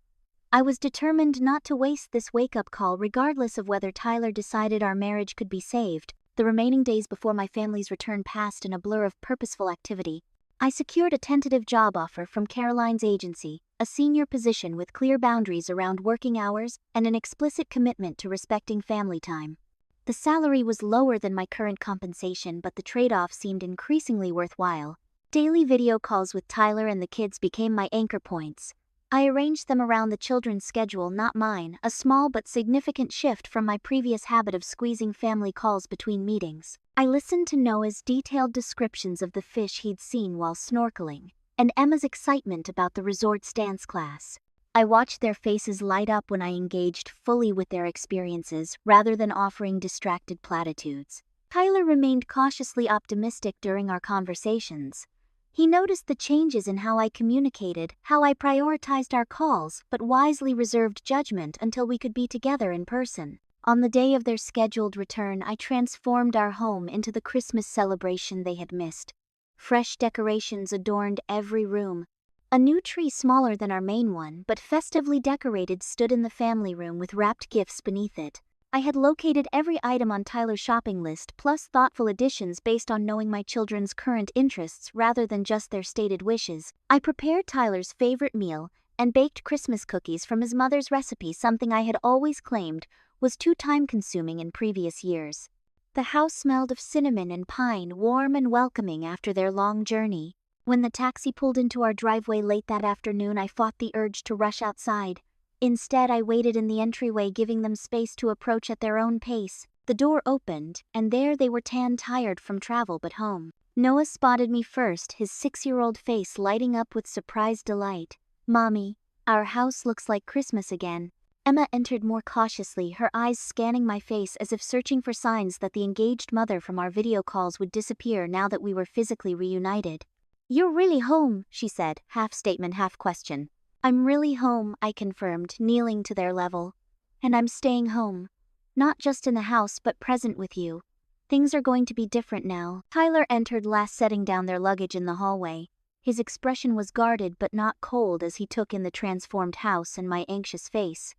I was determined not to waste this wake-up call, regardless of whether Tyler decided our marriage could be saved. The remaining days before my family's return passed in a blur of purposeful activity. I secured a tentative job offer from Caroline's agency, a senior position with clear boundaries around working hours and an explicit commitment to respecting family time. The salary was lower than my current compensation, but the trade-off seemed increasingly worthwhile. Daily video calls with Tyler and the kids became my anchor points. I arranged them around the children's schedule, not mine, a small but significant shift from my previous habit of squeezing family calls between meetings. I listened to Noah's detailed descriptions of the fish he'd seen while snorkeling, and Emma's excitement about the resort's dance class. I watched their faces light up when I engaged fully with their experiences rather than offering distracted platitudes. Tyler remained cautiously optimistic during our conversations. He noticed the changes in how I communicated, how I prioritized our calls, but wisely reserved judgment until we could be together in person. On the day of their scheduled return, I transformed our home into the Christmas celebration they had missed. Fresh decorations adorned every room. A new tree smaller than our main one, but festively decorated, stood in the family room with wrapped gifts beneath it. I had located every item on Tyler's shopping list, plus thoughtful additions based on knowing my children's current interests rather than just their stated wishes. I prepared Tyler's favorite meal and baked Christmas cookies from his mother's recipe, something I had always claimed was too time-consuming in previous years. The house smelled of cinnamon and pine, warm and welcoming after their long journey. When the taxi pulled into our driveway late that afternoon, I fought the urge to rush outside. Instead, I waited in the entryway, giving them space to approach at their own pace. The door opened, and there they were, tan-tired from travel but home. Noah spotted me first, his 6-year-old face lighting up with surprised delight. "Mommy, our house looks like Christmas again." Emma entered more cautiously, her eyes scanning my face as if searching for signs that the engaged mother from our video calls would disappear now that we were physically reunited. "You're really home," she said, half statement, half question. "I'm really home," I confirmed, kneeling to their level. "And I'm staying home. Not just in the house, but present with you. Things are going to be different now." Tyler entered last, setting down their luggage in the hallway. His expression was guarded but not cold as he took in the transformed house and my anxious face.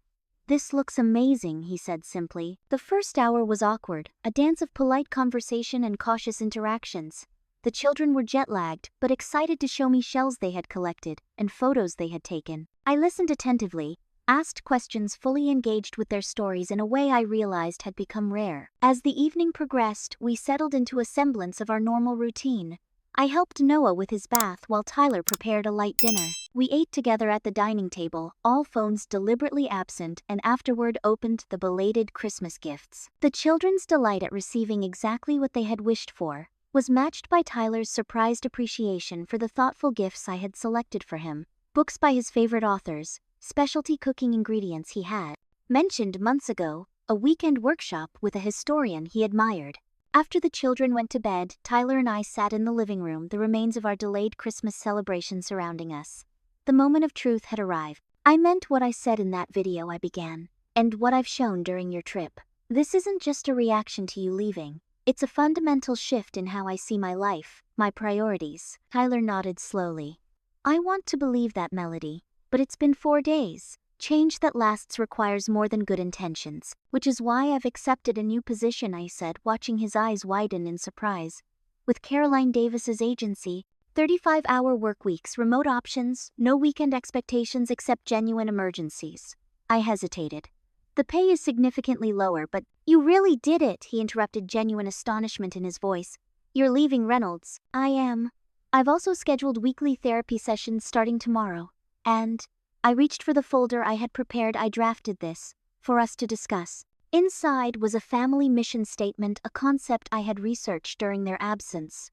"This looks amazing," he said simply. The first hour was awkward, a dance of polite conversation and cautious interactions. The children were jet-lagged, but excited to show me shells they had collected and photos they had taken. I listened attentively, asked questions, fully engaged with their stories in a way I realized had become rare. As the evening progressed, we settled into a semblance of our normal routine. I helped Noah with his bath while Tyler prepared a light dinner. We ate together at the dining table, all phones deliberately absent, and afterward opened the belated Christmas gifts. The children's delight at receiving exactly what they had wished for was matched by Tyler's surprised appreciation for the thoughtful gifts I had selected for him. Books by his favorite authors, specialty cooking ingredients he had mentioned months ago, a weekend workshop with a historian he admired. After the children went to bed, Tyler and I sat in the living room, the remains of our delayed Christmas celebration surrounding us. The moment of truth had arrived. I meant what I said in that video, I began, and what I've shown during your trip. This isn't just a reaction to you leaving. It's a fundamental shift in how I see my life, my priorities. Tyler nodded slowly. I want to believe that, Melody, but it's been 4 days. Change that lasts requires more than good intentions, which is why I've accepted a new position, I said, watching his eyes widen in surprise. With Caroline Davis's agency, 35-hour work weeks, remote options, no weekend expectations except genuine emergencies. I hesitated. The pay is significantly lower, but you really did it, he interrupted, genuine astonishment in his voice. You're leaving Reynolds. I am. I've also scheduled weekly therapy sessions starting tomorrow. And I reached for the folder I had prepared. I drafted this for us to discuss. Inside was a family mission statement, a concept I had researched during their absence.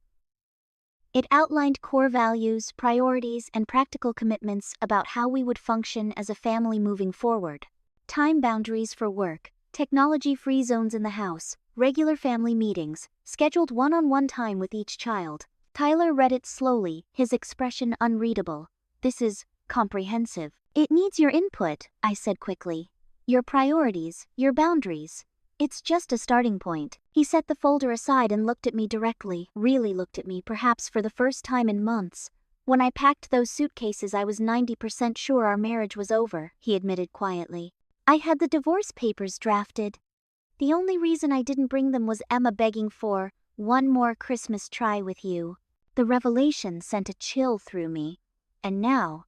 It outlined core values, priorities, and practical commitments about how we would function as a family moving forward. Time boundaries for work, technology-free zones in the house, regular family meetings, scheduled one-on-one time with each child. Tyler read it slowly, his expression unreadable. This is comprehensive. It needs your input, I said quickly. Your priorities, your boundaries. It's just a starting point. He set the folder aside and looked at me directly, really looked at me, perhaps for the first time in months. When I packed those suitcases, I was 90% sure our marriage was over, he admitted quietly. I had the divorce papers drafted. The only reason I didn't bring them was Emma begging for one more Christmas try with you. The revelation sent a chill through me. And now,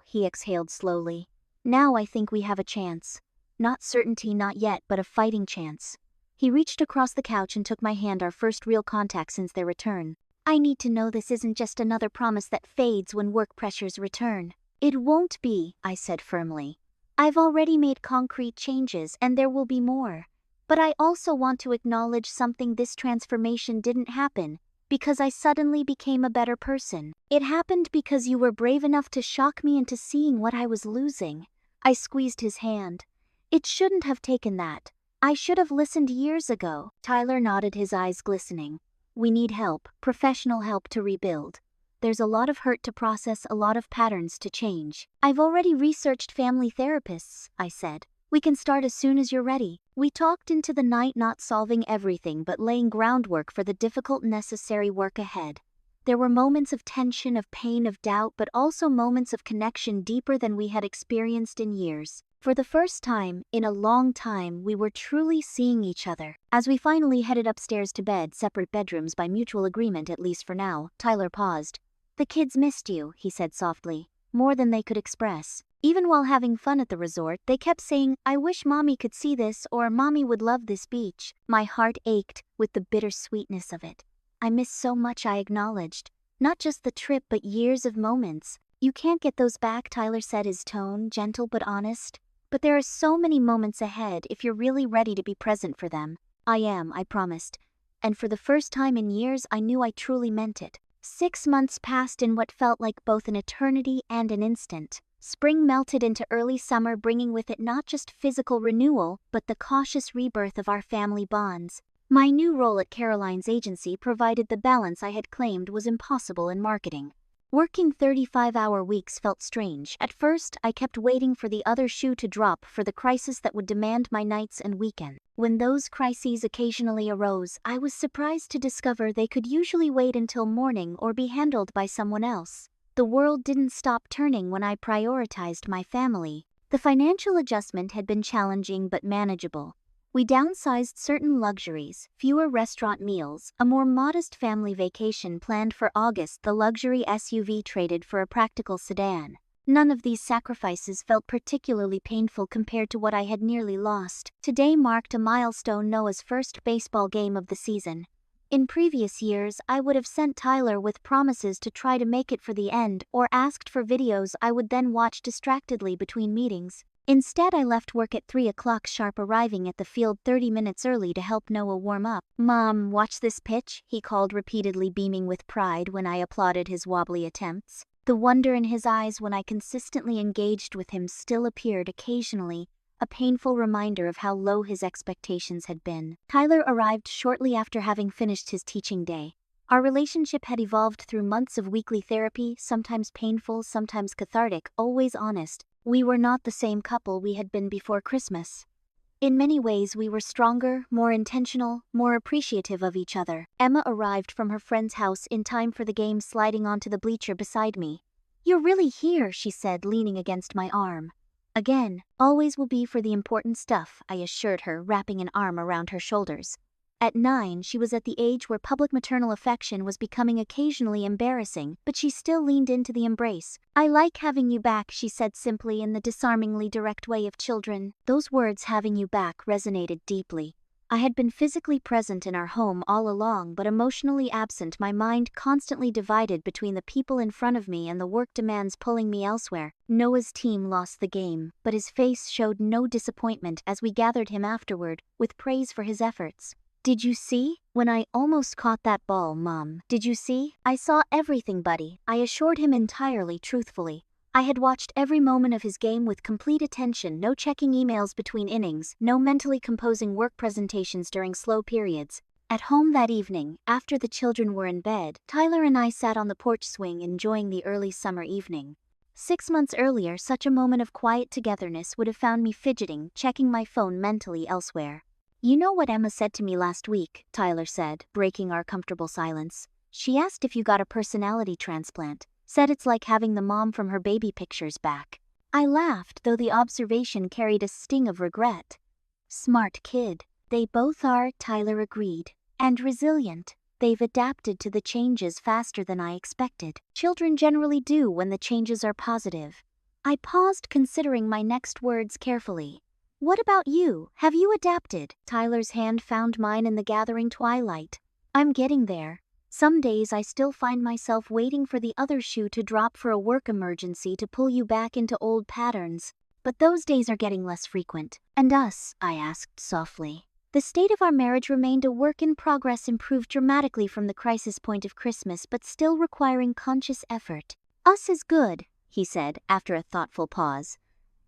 he exhaled slowly. Now I think we have a chance. Not certainty, not yet, but a fighting chance. He reached across the couch and took my hand, our first real contact since their return. I need to know this isn't just another promise that fades when work pressures return. It won't be, I said firmly. I've already made concrete changes and there will be more. But I also want to acknowledge something. This transformation didn't happen because I suddenly became a better person. It happened because you were brave enough to shock me into seeing what I was losing. I squeezed his hand. It shouldn't have taken that. I should have listened years ago. Tyler nodded, his eyes glistening. We need help, professional help to rebuild. There's a lot of hurt to process, a lot of patterns to change. I've already researched family therapists, I said. We can start as soon as you're ready. We talked into the night, not solving everything but laying groundwork for the difficult, necessary work ahead. There were moments of tension, of pain, of doubt, but also moments of connection deeper than we had experienced in years. For the first time, in a long time, we were truly seeing each other. As we finally headed upstairs to bed, separate bedrooms by mutual agreement, at least for now, Tyler paused. The kids missed you, he said softly, more than they could express. Even while having fun at the resort, they kept saying, I wish Mommy could see this, or Mommy would love this beach. My heart ached with the bittersweetness of it. I miss so much, I acknowledged. Not just the trip, but years of moments. You can't get those back, Tyler said, his tone gentle but honest. But there are so many moments ahead if you're really ready to be present for them. I am, I promised. And for the first time in years, I knew I truly meant it. 6 months passed in what felt like both an eternity and an instant. Spring melted into early summer, bringing with it not just physical renewal, but the cautious rebirth of our family bonds. My new role at Caroline's agency provided the balance I had claimed was impossible in marketing. Working 35-hour weeks felt strange. At first, I kept waiting for the other shoe to drop, for the crisis that would demand my nights and weekends. When those crises occasionally arose, I was surprised to discover they could usually wait until morning or be handled by someone else. The world didn't stop turning when I prioritized my family. The financial adjustment had been challenging but manageable. We downsized certain luxuries, fewer restaurant meals, a more modest family vacation planned for August, the luxury SUV traded for a practical sedan. None of these sacrifices felt particularly painful compared to what I had nearly lost. Today marked a milestone, Noah's first baseball game of the season. In previous years, I would have sent Tyler with promises to try to make it for the end or asked for videos I would then watch distractedly between meetings. Instead, I left work at 3 o'clock sharp, arriving at the field 30 minutes early to help Noah warm up. "Mom, watch this pitch," he called repeatedly, beaming with pride when I applauded his wobbly attempts. The wonder in his eyes when I consistently engaged with him still appeared occasionally, a painful reminder of how low his expectations had been. Tyler arrived shortly after having finished his teaching day. Our relationship had evolved through months of weekly therapy, sometimes painful, sometimes cathartic, always honest. We were not the same couple we had been before Christmas. In many ways, we were stronger, more intentional, more appreciative of each other. Emma arrived from her friend's house in time for the game, sliding onto the bleacher beside me. "You're really here," she said, leaning against my arm. "Again, always will be for the important stuff," I assured her, wrapping an arm around her shoulders. At 9, she was at the age where public maternal affection was becoming occasionally embarrassing, but she still leaned into the embrace. "I like having you back," she said simply, in the disarmingly direct way of children. Those words, "having you back," resonated deeply. I had been physically present in our home all along, but emotionally absent, my mind constantly divided between the people in front of me and the work demands pulling me elsewhere. Noah's team lost the game, but his face showed no disappointment as we gathered him afterward, with praise for his efforts. "Did you see? When I almost caught that ball, Mom. Did you see? I saw everything, buddy," I assured him entirely truthfully. I had watched every moment of his game with complete attention, no checking emails between innings, no mentally composing work presentations during slow periods. At home that evening, after the children were in bed, Tyler and I sat on the porch swing enjoying the early summer evening. 6 months earlier, such a moment of quiet togetherness would have found me fidgeting, checking my phone mentally elsewhere. "You know what Emma said to me last week," Tyler said, breaking our comfortable silence. "She asked if you got a personality transplant. Said it's like having the mom from her baby pictures back." I laughed, though the observation carried a sting of regret. "Smart kid." "They both are," Tyler agreed. "And resilient. They've adapted to the changes faster than I expected. Children generally do when the changes are positive." I paused, considering my next words carefully. "What about you? Have you adapted?" Tyler's hand found mine in the gathering twilight. "I'm getting there. Some days I still find myself waiting for the other shoe to drop for a work emergency to pull you back into old patterns. But those days are getting less frequent." "And us?" I asked softly. "The state of our marriage remained a work in progress, improved dramatically from the crisis point of Christmas, but still requiring conscious effort." "Us is good," he said after a thoughtful pause.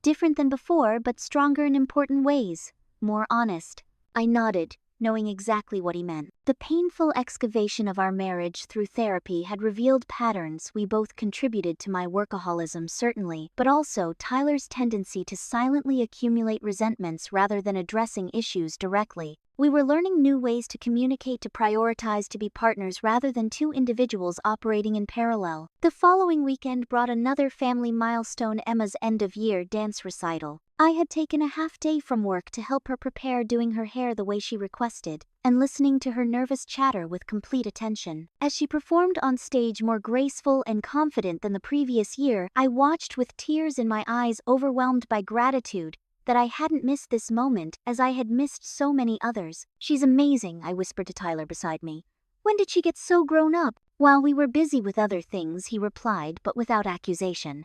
"Different than before, but stronger in important ways. More honest." I nodded, knowing exactly what he meant. The painful excavation of our marriage through therapy had revealed patterns. We both contributed to my workaholism, certainly, but also Tyler's tendency to silently accumulate resentments rather than addressing issues directly. We were learning new ways to communicate, to prioritize, to be partners rather than two individuals operating in parallel. The following weekend brought another family milestone: Emma's end-of-year dance recital. I had taken a half day from work to help her prepare, doing her hair the way she requested, and listening to her nervous chatter with complete attention. As she performed on stage, more graceful and confident than the previous year, I watched with tears in my eyes, overwhelmed by gratitude that I hadn't missed this moment as I had missed so many others. "She's amazing," I whispered to Tyler beside me. "When did she get so grown up?" "While we were busy with other things," he replied, but without accusation.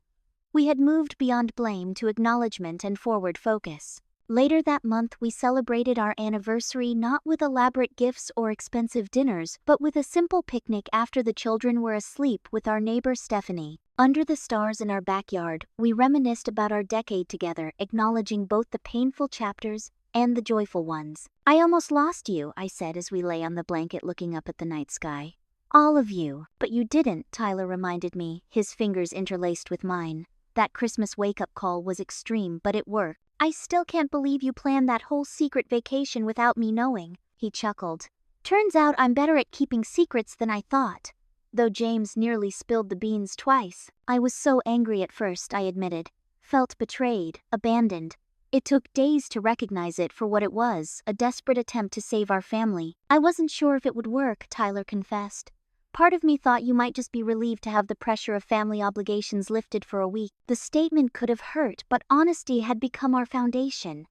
We had moved beyond blame to acknowledgement and forward focus. Later that month, we celebrated our anniversary not with elaborate gifts or expensive dinners, but with a simple picnic after the children were asleep with our neighbor Stephanie. Under the stars in our backyard, we reminisced about our decade together, acknowledging both the painful chapters and the joyful ones. "I almost lost you," I said as we lay on the blanket looking up at the night sky. "All of you." "But you didn't," Tyler reminded me, his fingers interlaced with mine. "That Christmas wake-up call was extreme, but it worked." "I still can't believe you planned that whole secret vacation without me knowing," he chuckled. "Turns out I'm better at keeping secrets than I thought." Though James nearly spilled the beans twice. "I was so angry at first," I admitted. "Felt betrayed, abandoned. It took days to recognize it for what it was, a desperate attempt to save our family." "I wasn't sure if it would work," Tyler confessed. "Part of me thought you might just be relieved to have the pressure of family obligations lifted for a week." The statement could have hurt, but honesty had become our foundation.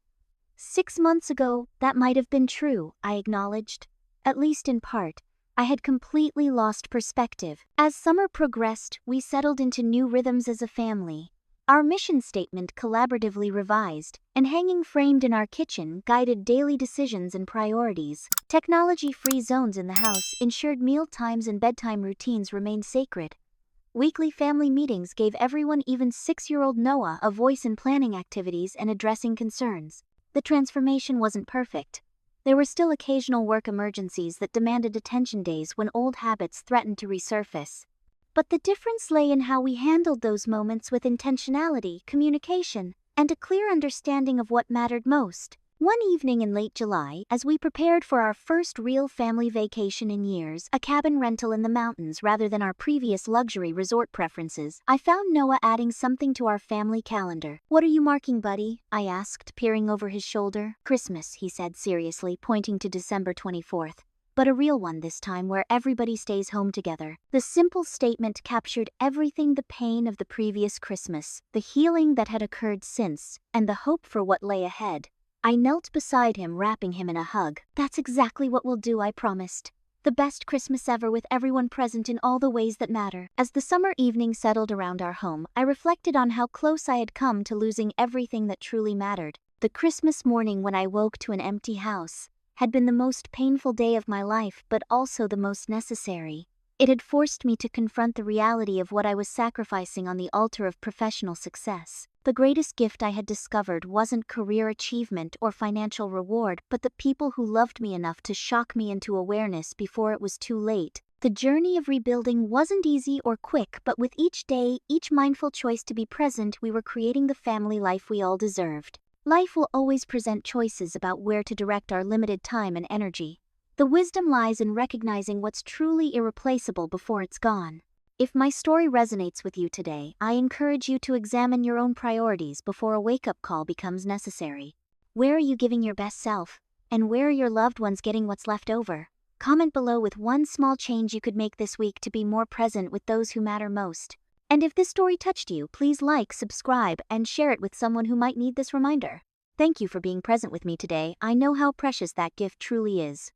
6 months ago, that might have been true, I acknowledged. At least in part. I had completely lost perspective. As summer progressed, we settled into new rhythms as a family. Our mission statement collaboratively revised, and hanging framed in our kitchen guided daily decisions and priorities. Technology-free zones in the house ensured meal times and bedtime routines remained sacred. Weekly family meetings gave everyone, even 6-year-old Noah, a voice in planning activities and addressing concerns. The transformation wasn't perfect. There were still occasional work emergencies that demanded attention days when old habits threatened to resurface. But the difference lay in how we handled those moments with intentionality, communication, and a clear understanding of what mattered most. One evening in late July, as we prepared for our first real family vacation in years, a cabin rental in the mountains rather than our previous luxury resort preferences, I found Noah adding something to our family calendar. "What are you marking, buddy?" I asked, peering over his shoulder. "Christmas," he said seriously, pointing to December 24th. But a real one this time, where everybody stays home together. The simple statement captured everything: the pain of the previous Christmas, the healing that had occurred since, and the hope for what lay ahead. I knelt beside him, wrapping him in a hug. "That's exactly what we'll do," I promised. "The best Christmas ever, with everyone present in all the ways that matter." As the summer evening settled around our home, I reflected on how close I had come to losing everything that truly mattered. The Christmas morning when I woke to an empty house had been the most painful day of my life, but also the most necessary. It had forced me to confront the reality of what I was sacrificing on the altar of professional success. The greatest gift I had discovered wasn't career achievement or financial reward, but the people who loved me enough to shock me into awareness before it was too late. The journey of rebuilding wasn't easy or quick, but with each day, each mindful choice to be present, we were creating the family life we all deserved. Life will always present choices about where to direct our limited time and energy. The wisdom lies in recognizing what's truly irreplaceable before it's gone. If my story resonates with you today, I encourage you to examine your own priorities before a wake-up call becomes necessary. Where are you giving your best self? And where are your loved ones getting what's left over? Comment below with one small change you could make this week to be more present with those who matter most. And if this story touched you, please like, subscribe, and share it with someone who might need this reminder. Thank you for being present with me today. I know how precious that gift truly is.